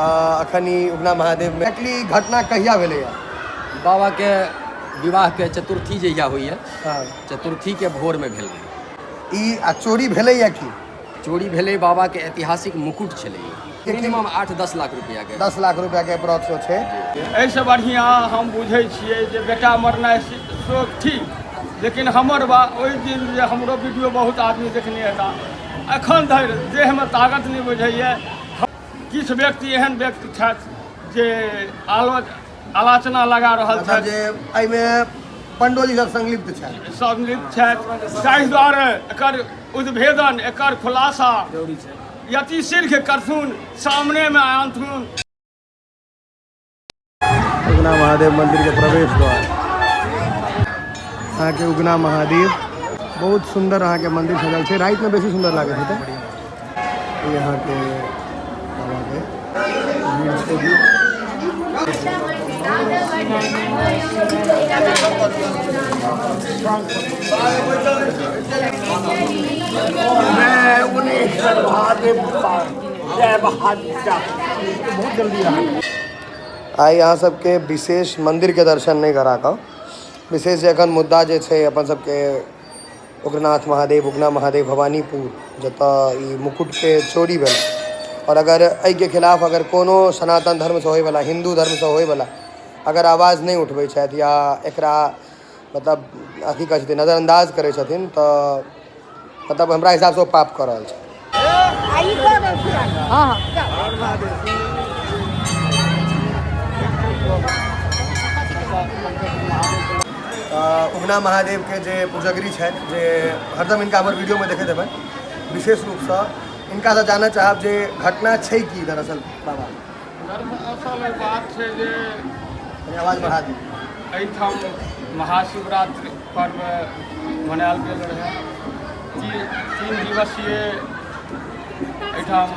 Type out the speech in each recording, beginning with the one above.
अखन उगना महादेव में एक्चुअली घटना कहिया भेलै बाबा के विवाह के चतुर्थी जहिया होइए हाँ चतुर्थी के भोर में भेल ई चोरी भेलै या कि चोरी भेलै बाबा के ऐतिहासिक मुकुट छलै मिनिमम 8-10 लाख रुपया के 10 लाख रुपया के अप्रोक्स छै। एहिसँ बढ़िया हम बुझै छियै जे बेटा मरनाइ शोक ठीक लेकिन हमर बा ओहि दिन जे हमरो वीडियो बहुत आदमी देखने हेता एखन धरि देहमे ताकत नहि बुझैए। किछु व्यक्ति एहन व्यक्ति छथि जे आलोचना लगा रहल छथि जे एहिमे पंडोजी सब संलिप्त छथि ताहि दुआरे एकर उद्भेदन एकर खुलासा यति शीघ्र करथुन सामने में आनथुन। उगना महादेव मंदिर के प्रवेश द्वार यहाँ के उगना महादेव बहुत सुंदर यहाँ के मंदिर सजल है। रात में बेसी सुंदर लगे थे यहाँ के बाबा के बहुत जल्दी आई यहाँ सबके विशेष मंदिर के दर्शन नहीं करा का विशेष एखन मुद्दा जे छै अपन सबके उग्रनाथ महादेव उगना महादेव भवानीपुर जतऽ ई मुकुट के चोरी भेल और अगर एहि के खिलाफ अगर कोनो सनातन धर्म से होय वाला हिंदू धर्म से होय वाला अगर आवाज़ नहीं उठबै छथि या एकरा मतलब अथी कहै छथिन नज़रअंदाज करै छथिन तऽ मतलब हमरा हिसाब से पाप कऽ रहल छै। उगना महादेव के जे पुजगरी छथि जे हरदम इनका हमर वीडियो में देखे देबै विशेष रूप से इनका से जानना चाहब जे घटना छै कि दरअसल बाबा दरअसल बात छै जे आवाज बढ़ा दी एहिठाम महाशिवरात्रि पर्व मनायल गेल रहै 3 दिवसीय एहिठाम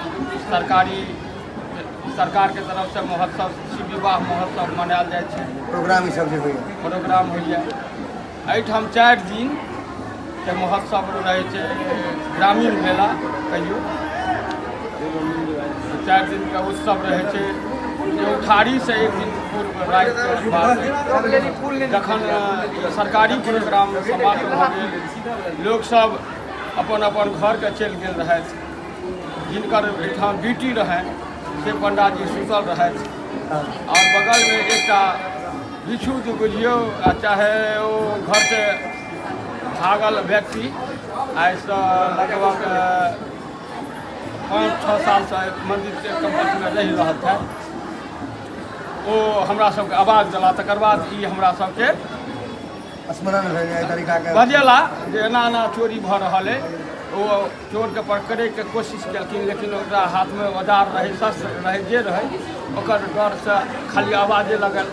सरकार के तरफ से महोत्सव शिव विवाह महोत्सव मनायल जाइ छै। प्रोग्राम ई सब जे होइए प्रोग्राम होइए एहिठाम 4 दिन के महोत्सव रहै छै ग्रामीण मेला कहियो 4 दिन के उत्सव रहै छै जे उठारी से 1 दिन पूर्व राति जखन सरकारी प्रोग्राम समाप्त भऽ गेल लोक सब अपन अपन घर के चलि गेल रहथि जिनकर एहिठाम ड्यूटी रहनि से पंडाजी सुतल रहथि और बगल में एकटा बिच्छू जे बुझियौ चाहे ओ घर से भागल व्यक्ति आइ से लगभग 5-6 साल से मंदिर के कम्पस में रहि रहल था ओ हमरा सबके आवाज देला तकर बाद ई हमरा सबके स्मरण तरीका के बजेला जे एना एना चोरी भऽ रहल है। ओ चोर के पकड़े के कोशिश केलखिन लेकिन ओकरा हाथ में औजार रहे शस्त्र रहे जे रहे ओकर डर से खाली आवाजे लगल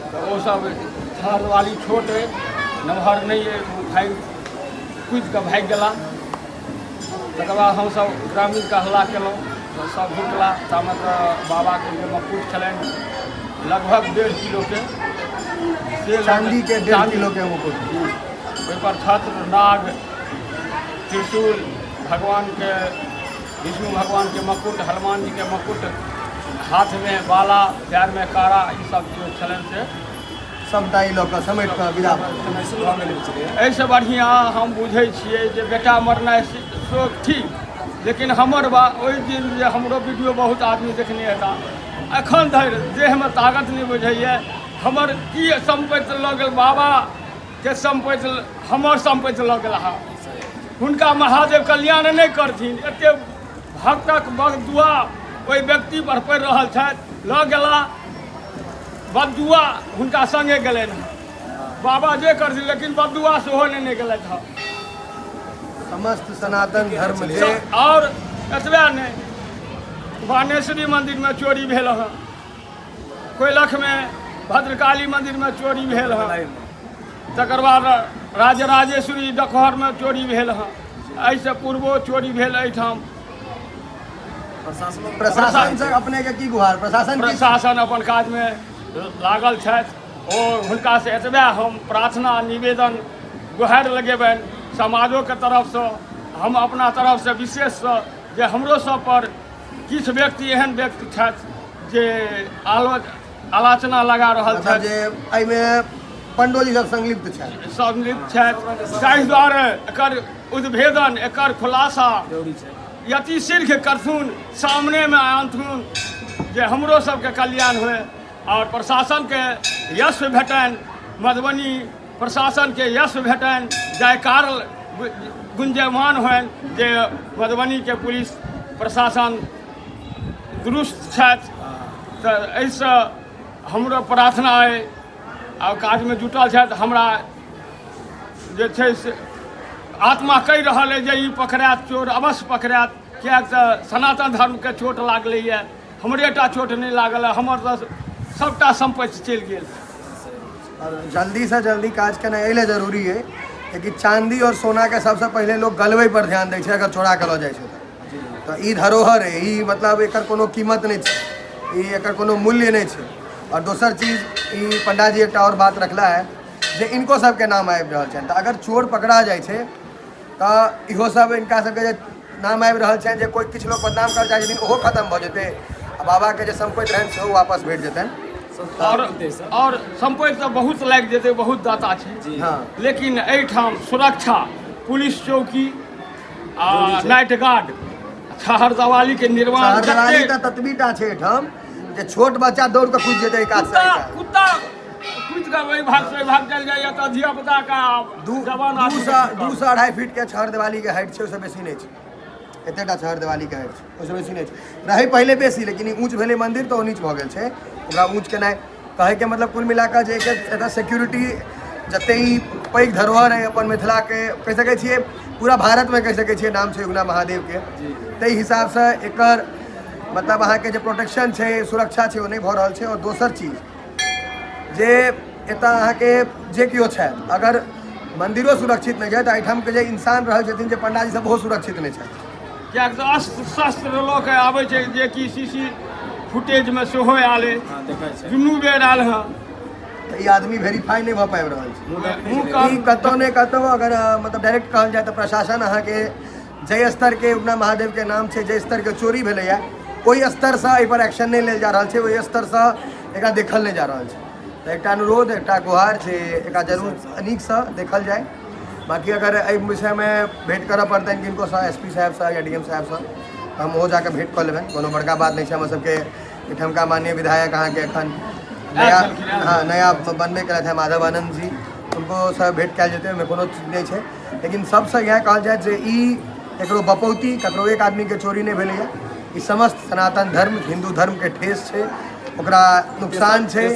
तो ओ सब घर वाली छोट है नमहर नहीं है भाग कूद के भाग गला तकर बाद हम सब ग्रामीण का हल्ला केलहुँ तो सब घुटला तामे बाबा के जे मुकुट छलनि लगभग 1.5 किलो के चांदी के 1.5 किलो के मुकुट ओहि पर छत्र नाग त्रिशूल भगवान के विष्णु भगवान के मुकुट हनुमान जी के मुकुट हाथ में बाला पैर में कारा ई सब जो छलन से सबटा ई लोग समेट कऽ विदा एहिसँ बढ़िया हम बुझै छियै जे बेटा मरनाइ शोक ठीक लेकिन हमर बा ओहि दिन जे हमरो वीडियो बहुत आदमी देखने हेता एखन धरि देहमे ताकत नहि बुझैए हमर की सम्पत्ति लऽ गेल बाबा के सम्पत्ति हमर सम्पत्ति लऽ गेल अहाँ हुनका महादेव कल्याण नहीं करथिन एते भक्तक बदुआ ओहि व्यक्ति पर पड़ि रहल छथि लऽ गेला बदुआ हुनका संगे गेलनि बाबा जे करथिन लेकिन बदुआ सेहो नहीं गेलथि हँ। समस्त सनातन धर्म जे और एतबे नहीं बानेश्वरी मंदिर में चोरी भेल हँ कोयलख में भद्रकाली मंदिर में चोरी भेल हँ तकर बाद राजराजेश्वरी डकहर में चोरी भेल हँ एहिसँ पूर्वो चोरी भेल एहिठाम। प्रशासन से अपने के की गुहार प्रशासन अपन काज में लागल छथि और हुनका से एतबे हम प्रार्थना निवेदन गुहार लगेबनि समाजों के तरफ से हम अपना तरफ से विशेष जे हमरो सब पर किछु व्यक्ति एहन व्यक्ति छथि जे आलोचना लगा रहल मतलब छथि जे एहिमे पंडोजी सब संलिप्त छथि। सम्मिलित छथि, ताहि दुआरे एकर उद्भेदन, एकर खुलासा यति शीघ्र करथुन, सामने में आनथुन जे हमरो सबके कल्याण हुए और प्रशासनके यश भेटनि, मधुबनी प्रशासनके यश भेटनि, जयकार गुंजयमान होनि जे मधुबनीके पुलिस प्रशासन दुरुस्त छथि। तऽ एहिसँ हमरो प्रार्थना अइ आ काजमे जुटल छथि। हमरा जे छै से आत्मा कहि रहल अइ जे ई पकड़ायत, चोर अवश्य पकड़ायत, किएक तऽ सनातन धर्मके चोट लागलैए, हमरे टा चोट नहि लागल है, हमर तऽ सबटा सम्पत्ति चलि गेल। और जल्दी से जल्दी काज केनाइ एहि लेल जरूरी है कि चांदी और सोना के सबसे पहले लोग गलबै पर ध्यान दै छै अगर चोरा के लऽ जाइ छै तऽ ई धरोहर है, ई मतलब एकर कोनो कीमत नहीं छै, ई एकर कोनो मूल्य नहीं छै। और दोसर चीज ई पंडा जी एक और बात रखला है जे इनको सबके नाम आबि रहल छनि, तऽ अगर चोर पकड़ा जाइ छै तऽ इहो सब इनका सबके जे नाम आबि रहल छनि, जे कोई किछु लोग बदनाम कर जाइ छथिन ओहो खत्म भऽ जेतै आ बाबा के जे सम्पत्ति रहनि सेहो वापस भेट जेतनि। और सम्पत्ति तऽ बहुत लागि जेतै, बहुत दाता छै, हाँ। लेकिन एहिठाम सुरक्षा, पुलिस चौकी आ नाइट गार्ड, छहर दवाली के निर्माण, शहरदवाली तऽ ततबीटा छै एहिठाम जे छोट बच्चा दौड़ कऽ कुदि जेतै काज से कुत्ता कुछ का वही भाग से भाग चल जाइए तो धिया पुता का जवान आदमी दू से 2.5 फीट के छहर दिवाली के हाइट छै, ओहिसँ बेसी नहीं छै। एतेटा छहर दिवाली के हाइट छै, ओहिसँ बेसी नहीं छै। रहै पहिले बेसी, लेकिन ई ऊँच भेलै मंदिर तऽ ओ नीच भऽ गेल छै। ओकरा ऊँच केनाइ कहैके मतलब कुल मिलाकऽ जे एतऽ सिक्योरिटी जते ही पैघ धरोहर है अपन मिथिला के, कहि सकै छियै पूरा भारत में कहि सकै छियै नाम छै उगना महादेव के, ताहि हिसाब से एकर मतलब अहाँके जे प्रोटेक्शन छै, सुरक्षा छै, ओ नहीं भऽ रहल छै। और दोसर चीज जे एतऽ अहाँके जे केओ छथि, अगर मंदिरो सुरक्षित नहीं छै तऽ एहिठामके जे इंसान रहल छथिन, जे पंडाजी सब ओहो सुरक्षित नहीं छथि। किएक तऽ अस्त्र शस्त्र लऽ के आबै छै, जे कि सीसी फुटेजमे सेहो आयल है, दुनू बेर आयल है। तऽ ई आदमी वेरीफाई नहीं भऽ पाबि रहल छै। ई कतहु ने कतहु अगर मतलब डायरेक्ट कहल जाए तऽ प्रशासन अहाँके जाहि स्तर के उगना महादेव के नाम छै, जाहि स्तर के चोरी भेलैए ओहि स्तर से एहि पर एक्शन नहीं लेल जा रहल छै, ओहि स्तर से एकरा देखल नहीं जा रहल छै। तऽ एकटा अनुरोध, एकटा गुहार छै, एकरा जरूर नीकसँ देखल जाए। बाकी अगर एहि विषयमे भेंट करऽ पड़तनि किनको सँ, SP साहब से या DM साहब से, तऽ हम ओहो जाके भेंट कऽ लेबनि, कोनो बड़का बात नहीं छै। हमर सबके एहिठामका माननीय विधायक अहाँके एखन नया बनबे केलथि हैं माधव आनंद जी, उनको से भेंट कयल जेतै, ओहिमे कोनो चीज नहीं छै। लेकिन सबसँ इएह कहल जाए जे ई ककरो बपौती, ककरो एक आदमी के चोरी नहीं भेलैए, ई समस्त सनातन धर्म, हिंदू धर्म के ठेस छै, ओकरा नुकसान छै।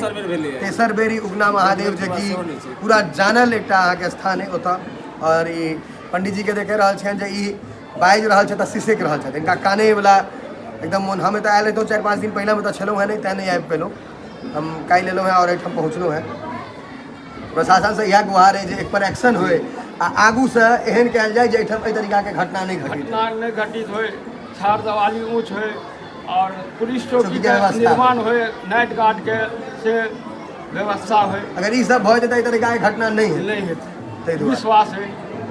तेसर बेरी उगना महादेव जे कि पूरा जानल एकटा अहाँके स्थान है ओतऽ, और ई पंडित जी के देखे रहल छियनि जे ई बाजि रहल छथि, सिसक रहल छथि, इनका काने वाला एकदम मोन। हम एतऽ आयल रहितौं 4-5 दिन पहिले, में तऽ छलहुँ हैं नहीं, तैँ नहीं आबि पेलहुँ। हम काल्हि एलहुँ हैं और एहिठाम पहुँचलहुँ हैं। प्रशासन से इएह गुहार है जे एक पर एक्शन होय आ आगू से एहन कयल जाए जे एहिठाम एहि तरीका के घटना नहीं घटित होय, छहर दवाली ऊँच होय और पुलिस चौकी के निर्माण होय, नाइट गार्ड के से व्यवस्था होय। अगर ई सब भऽ जेतै एहि तरीका के घटना नहीं हेतै, विश्वास है।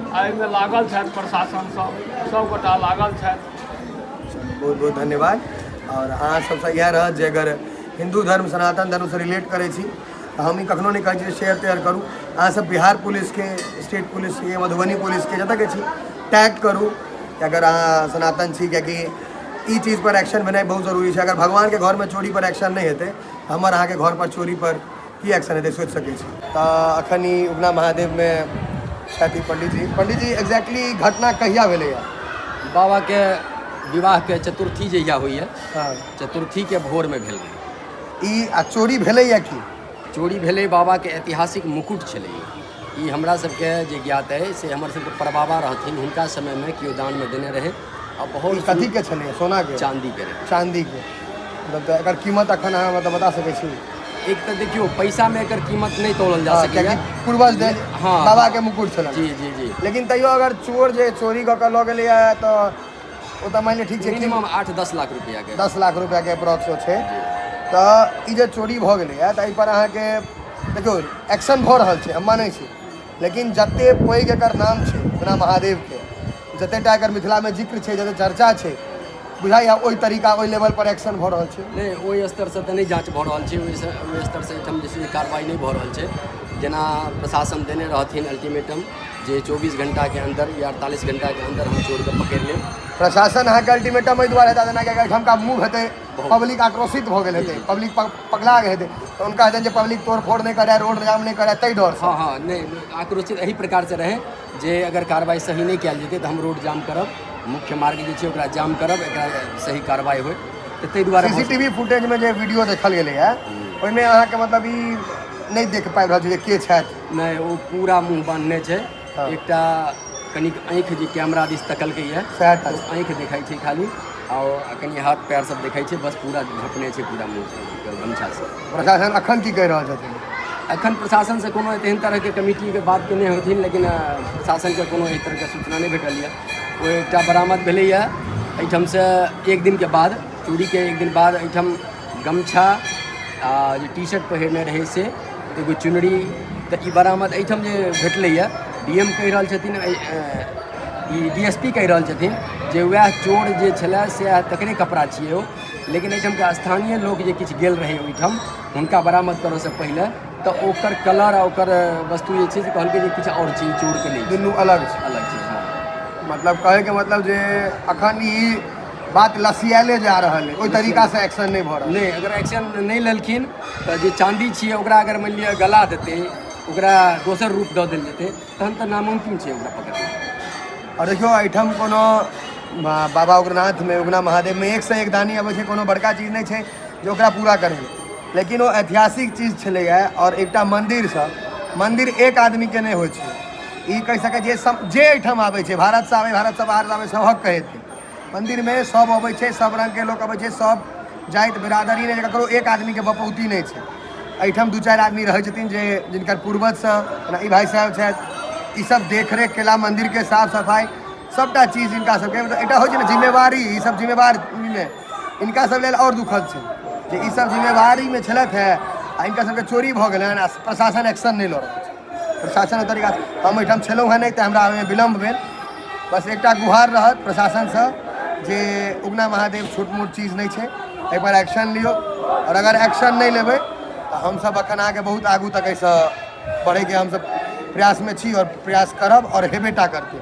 एहिमे लागल छथि प्रशासन सब गोटा लागल छथि। बहुत बहुत धन्यवाद। और अहाँ सबसँ इएह रहत जे अगर हिंदू धर्म, सनातन धर्म से रिलेट करै छी तऽ हम ई कखनो नहीं कहै छी शेयर तेयर करू। अहाँ सब बिहार पुलिस के, स्टेट पुलिस के, मधुबनी पुलिस के जतऽ के छी टैग करू अगर अहाँ सनातन छी, कियाकि ई चीज़ पर एक्शन भेनाइ बहुत जरूरी है। अगर भगवान के घर में चोरी पर एक्शन नहीं हेतै तऽ हमर अहाँके घर पर चोरी पर की एक्शन हेतै सोचि सकै छी। तऽ अखन ई उगना महादेव में छथि पंडित जी एग्जैक्टली घटना कहिया भेलैया? बाबा के विवाह के चतुर्थी जहिया होइए, हाँ, चतुर्थी के भोर में भेल रहै। ई आ चोरी भेलैया की? चोरी भेलै, बाबा के ऐतिहासिक मुकुट छलै। ई हमरा सबके जे ज्ञात है से हमर सबके परबाबा रहथिन, हुनका समय में केओ दान में देने रहे। और बहुत कथी के छलै? सोना के? चांदी के रहे। चांदी के। मतलब एकर कीमत अखन अहाँ मतलब बता सकै छी? एक तो देखियो पैसा में एकर कीमत नहीं तोलल जा सकैया। पूर्वज दे हाँ, बाबा के मुकुट छलन। जी जी जी। लेकिन तैयो अगर चोर जे चोरी कऽ के लऽ गेलैया तऽ ओ तऽ मानि ठीक छै, मिनिमम 8-10 लाख रुपया के, 10 लाख रुपया के अप्रॉक्स छै। तऽ ई जे चोरी भऽ गेलैया तऽ एहि पर अहाँके देखियौ एक्शन भऽ रहल छै, हम मानै छी, लेकिन जते पैघ एकर नाम छै उगना महादेव के, जतेटा एकर मिथिला में जिक्र छै, जते चर्चा छै, बुझाइए ओहि तरीका ओहि लेवल पर एक्शन भऽ रहल छै? नहीं ओहि स्तर से तो नहीं जांच भऽ रहल छै, ओहि स्तर से एहिठाम जे छै कार्रवाई नहीं भऽ रहल छै। जेना प्रशासन देने रहथिन अल्टीमेटम जे 24 घंटा के अंदर या 48 घंटा के अंदर हम चोर के पकड़ि लेब। प्रशासन अहाँके अल्टीमेटम एहि दुआरे देता जेना कि एहिठामका मूव हेतै, पब्लिक आक्रोशित भऽ गेल हेतै, पब्लिक पगला गेल हेतै, तऽ हुनका हेतै जे पब्लिक तोड़फोड़ नहीं करे, रोड जाम नहीं करे, ताहि डर से। हाँ हाँ नहीं आक्रोशित एही प्रकार से रहे जे अगर कार्रवाई सही नहीं कयल जेतै तऽ हम रोड जाम करब, मुख्य मार्ग जे छै ओकरा जाम करब, एकरा सही कार्रवाई होय। तऽ ताहि दुआरे सीसीटीवी फुटेज में जे वीडियो देखल गेलै है ओहिमे अहाँके मतलब ई नहीं देख पाबि रहल छै जे के छथि? नहीं ओ पूरा मुँह बांधने छै, हाँ। एकटा कनिक आँखि जे कैमरा दिस तकलकै है सएह टा तो आँखि देखाई छै खाली, और कनि हाथ पैर सब देखाई छै, बस पूरा झपने छै पूरा मुँह गमछा से। प्रशासन अखन की कहि रहल छथिन? एखन प्रशासन से कोनो एहन तरह के कमिटी के बात केने होथिन, लेकिन प्रशासन के कोनो एहि तरह के सूचना नहीं भेटल यऽ। ओ एकटा बरामद भेलैया एहिठाम से एक दिन के बाद, चोरी के एक दिन बाद एहिठाम गमछा आ जे टी शर्ट पहिरने रहै से एगो चुनरी, तऽ ई बरामद एहिठाम जे भेटलैया। डीएम कहि रहल छथिन, ई डीएसपी कहि रहल छथिन जे वएह चोर जे छलै से तकरे कपड़ा छियै ओ, लेकिन एहिठाम के स्थानीय लोग जे किछु गेल रहै ओहिठाम हुनका बरामद करऽ से पहिले तऽ ओकर कलर आ ओकर वस्तु जे छै से कहलकै जे किछु आओर चीज चोर के नहीं, दुनू अलग छै। अलग चीज। हाँ मतलब कहे के मतलब जे अखन ई बात लसियाले जा रहल है, ओहि तरीका से एक्शन नहीं भऽ रहल। नहीं अगर एक्शन नहीं लेलखिन तऽ जे चाँदी छियै ओकरा अगर मानि लिअ गला देतै, ओकरा दोसर रूप दऽ देल जेतै, तहन तऽ नामुमकिन छै ओकरा पकड़ना। और देखियो एहिठाम कोनो बाबा उग्रनाथ में, उगना महादेव में एक से एक दानी अबै छै, कोनो बड़का चीज नहीं छै जे ओकरा पूरा करै, लेकिन वो ऐतिहासिक चीज छलैया। और एकटा मंदिर एक आदमी के नहीं होइ छै, ई कहि सकै जे एहिठाम आबै छै, भारत से आबै, भारत से बाहर आबै, सबहक कहैत मंदिर में सब अबै छै, सब रंग के लोग अबै छै, सब जाति बिरादरी नहीं, ककरो एक आदमी के बपौती नहीं छै। एहिठाम 2-4 आदमी रहै छथिन जे जिनकर पूर्वज से ई भाई साहब छथि, ई सब देख रेख केला, मंदिर के साफ सफाई सबटा चीज इनका सबके मतलब एकटा होइ छै ने जिम्मेवारी, ई सब जिम्मेवारीमे इनका सब लेल और दुखद छै जे ई सब जिम्मेवारीमे छलथि है आ इनका सबके चोरी भऽ गेलै हन आ प्रशासन एक्शन नहीं लऽ रहल छै। प्रशासन तरीका हम एहिठाम छलहुँ हँ नहीं तऽ हमरा आबैमे विलम्ब भेल। बस एकटा गुहार रहत प्रशासनसँ जे उगना महादेव छोट मोट चीज नहीं छै, एहि पर एक्शन लियो, और अगर एक्शन नहीं लेबै तऽ हमसब अखन अहाँके बहुत आगू तक एहिसँ बढ़ैके हमसब प्रयासमे छी और प्रयास करब और हेबेटा करतै।